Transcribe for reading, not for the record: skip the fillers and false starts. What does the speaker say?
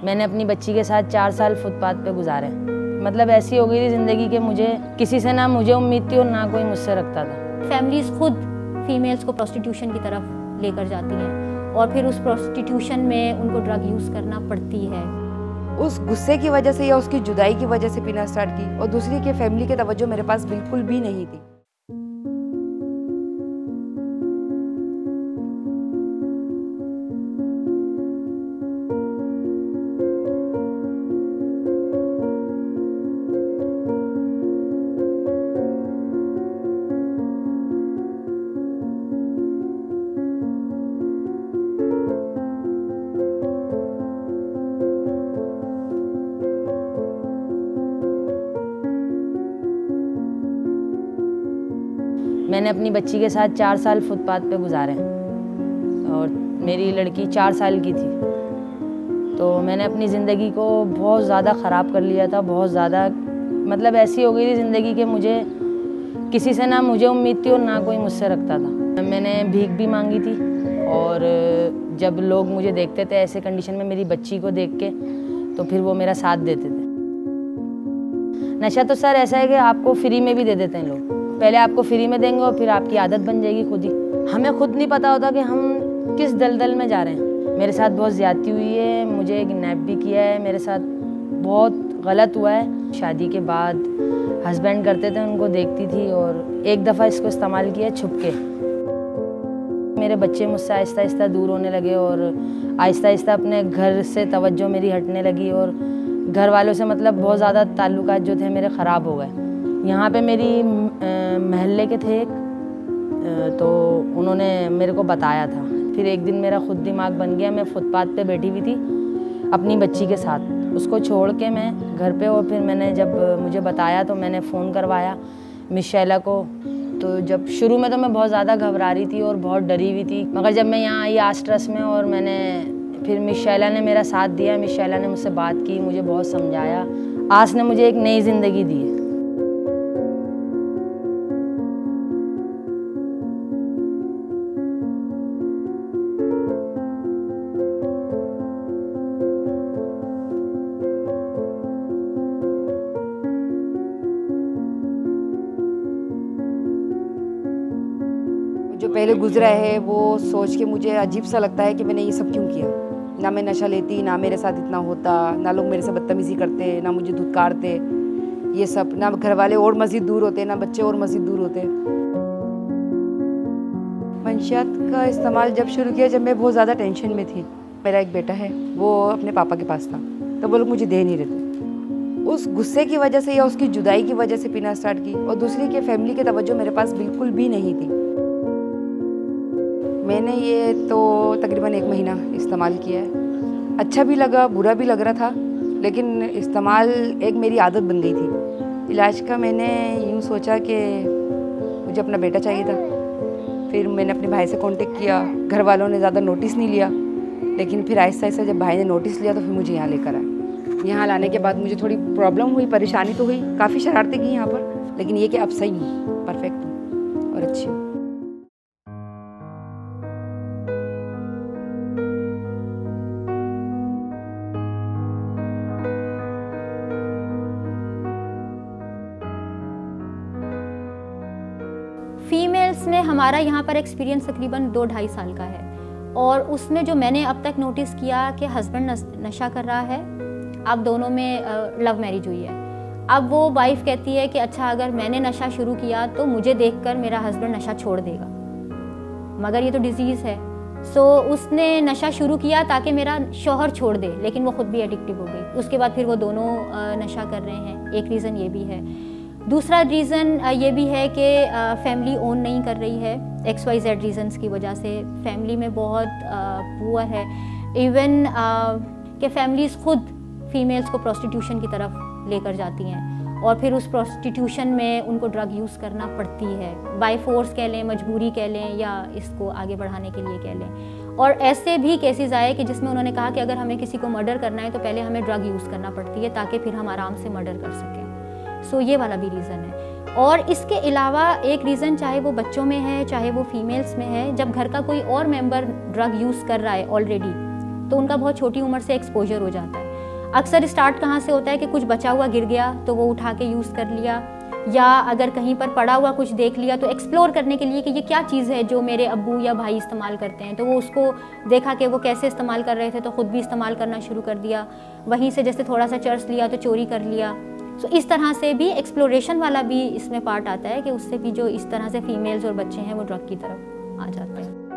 मैंने अपनी बच्ची के साथ 4 साल फुटपाथ पे गुजारे। मतलब ऐसी हो गई थी ज़िंदगी कि मुझे किसी से ना मुझे उम्मीद थी और ना कोई मुझसे रखता था। फैमिलीज़ खुद फीमेल्स को प्रोस्टिट्यूशन की तरफ लेकर जाती हैं और फिर उस प्रोस्टिट्यूशन में उनको ड्रग यूज़ करना पड़ती है। उस गुस्से की वजह से या उसकी जुदाई की वजह से पीना स्टार्ट की और दूसरी के फैमिली की तवज्जो मेरे पास बिल्कुल भी नहीं थी। मैंने अपनी बच्ची के साथ 4 साल फुटपाथ पे गुजारे और मेरी लड़की 4 साल की थी। तो मैंने अपनी ज़िंदगी को बहुत ज़्यादा ख़राब कर लिया था, बहुत ज़्यादा। मतलब ऐसी हो गई थी ज़िंदगी कि मुझे किसी से ना मुझे उम्मीद थी और ना कोई मुझसे रखता था। मैंने भीख भी मांगी थी और जब लोग मुझे देखते थे ऐसे कंडीशन में मेरी बच्ची को देख के, तो फिर वो मेरा साथ देते थे। नशा तो सर ऐसा है कि आपको फ्री में भी दे देते हैं लोग। पहले आपको फ्री में देंगे और फिर आपकी आदत बन जाएगी खुद ही। हमें खुद नहीं पता होता कि हम किस दलदल में जा रहे हैं। मेरे साथ बहुत ज़्यादती हुई है, मुझे किडनैप भी किया है, मेरे साथ बहुत गलत हुआ है। शादी के बाद हस्बैंड करते थे, उनको देखती थी और एक दफ़ा इसको इस्तेमाल किया छुप के। मेरे बच्चे मुझसे आहिस्ता आहिस्ता दूर होने लगे और आहिस्ता आहिस्ता अपने घर से तवज्जो मेरी हटने लगी और घर वालों से मतलब बहुत ज़्यादा ताल्लुकात जो थे मेरे ख़राब हो गए। यहाँ पे मेरी महल्ले के थे एक, तो उन्होंने मेरे को बताया था। फिर एक दिन मेरा खुद दिमाग बन गया, मैं फुटपाथ पे बैठी हुई थी अपनी बच्ची के साथ, उसको छोड़ के मैं घर पे। और फिर मैंने जब मुझे बताया तो मैंने फ़ोन करवाया मिस शैला को। तो जब शुरू में तो मैं बहुत ज़्यादा घबरा रही थी और बहुत डरी हुई थी, मगर जब मैं यहाँ आई आस ट्रस्ट में और मैंने फिर मिस शैला ने मेरा साथ दिया, मिस शैला ने मुझसे बात की, मुझे बहुत समझाया। आस ने मुझे एक नई ज़िंदगी दी है। जो पहले गुजरा है वो सोच के मुझे अजीब सा लगता है कि मैंने ये सब क्यों किया। ना मैं नशा लेती, ना मेरे साथ इतना होता, ना लोग मेरे से बदतमीज़ी करते, ना मुझे धुतकारते, ये सब। ना घर वाले और मज़ीद दूर होते, ना बच्चे और मज़ीद दूर होते। मंशियात का इस्तेमाल जब शुरू किया जब मैं बहुत ज़्यादा टेंशन में थी। मेरा एक बेटा है, वो अपने पापा के पास था, तो वो लोग मुझे दे नहीं रहे। उस गुस्से की वजह से या उसकी जुदाई की वजह से पीना स्टार्ट की और दूसरी के फैमिली की तवज्जो मेरे पास बिल्कुल भी नहीं थी। मैंने ये तो तकरीबन 1 महीना इस्तेमाल किया है। अच्छा भी लगा, बुरा भी लग रहा था, लेकिन इस्तेमाल एक मेरी आदत बन गई थी। इलाज का मैंने यूँ सोचा कि मुझे अपना बेटा चाहिए था। फिर मैंने अपने भाई से कांटेक्ट किया, घर वालों ने ज़्यादा नोटिस नहीं लिया, लेकिन फिर आहिस्ता आहिस्ता जब भाई ने नोटिस लिया तो फिर मुझे यहाँ लेकर आए। यहाँ लाने के बाद मुझे थोड़ी प्रॉब्लम हुई, परेशानी तो हुई, काफ़ी शरारतें की यहाँ पर, लेकिन ये कि अब सही हूँ, परफेक्ट हूँ और अच्छी हूँ। फीमेल्स में हमारा यहाँ पर एक्सपीरियंस तकरीबन 2-2.5 साल का है और उसमें जो मैंने अब तक नोटिस किया कि हस्बैंड नशा कर रहा है। अब दोनों में लव मैरिज हुई है। अब वो वाइफ कहती है कि अच्छा अगर मैंने नशा शुरू किया तो मुझे देखकर मेरा हस्बैंड नशा छोड़ देगा, मगर ये तो डिजीज़ है। सो उसने नशा शुरू किया ताकि मेरा शौहर छोड़ दे, लेकिन वो खुद भी एडिक्टिव हो गई। उसके बाद फिर वो दोनों नशा कर रहे हैं। एक रीज़न ये भी है। दूसरा रीज़न ये भी है कि फैमिली ओन नहीं कर रही है, XYZ रीज़न्स की वजह से। फैमिली में बहुत पुअर है। इवन कि फैमिलीज़ खुद फीमेल्स को प्रोस्टिट्यूशन की तरफ लेकर जाती हैं और फिर उस प्रोस्टिट्यूशन में उनको ड्रग यूज़ करना पड़ती है। बाय फोर्स कह लें, मजबूरी कह लें, या इसको आगे बढ़ाने के लिए कह लें। और ऐसे भी केसेस आए कि जिसमें उन्होंने कहा कि अगर हमें किसी को मर्डर करना है तो पहले हमें ड्रग यूज़ करना पड़ती है ताकि फिर हम आराम से मर्डर कर सकें। सो ये वाला भी रीज़न है। और इसके अलावा एक रीज़न, चाहे वो बच्चों में है चाहे वो फीमेल्स में है, जब घर का कोई और मेंबर ड्रग यूज़ कर रहा है ऑलरेडी तो उनका बहुत छोटी उम्र से एक्सपोजर हो जाता है। अक्सर स्टार्ट कहाँ से होता है कि कुछ बचा हुआ गिर गया तो वो उठा के यूज़ कर लिया, या अगर कहीं पर पड़ा हुआ कुछ देख लिया तो एक्सप्लोर करने के लिए कि ये क्या चीज़ है जो मेरे अब्बू या भाई इस्तेमाल करते हैं, तो वो उसको देखा कि वो कैसे इस्तेमाल कर रहे थे तो ख़ुद भी इस्तेमाल करना शुरू कर दिया। वहीं से जैसे थोड़ा सा चर्च लिया तो चोरी कर लिया। सो इस तरह से भी एक्सप्लोरेशन वाला भी इसमें पार्ट आता है कि उससे भी जो इस तरह से फीमेल्स और बच्चे हैं वो ड्रग की तरफ आ जाते हैं।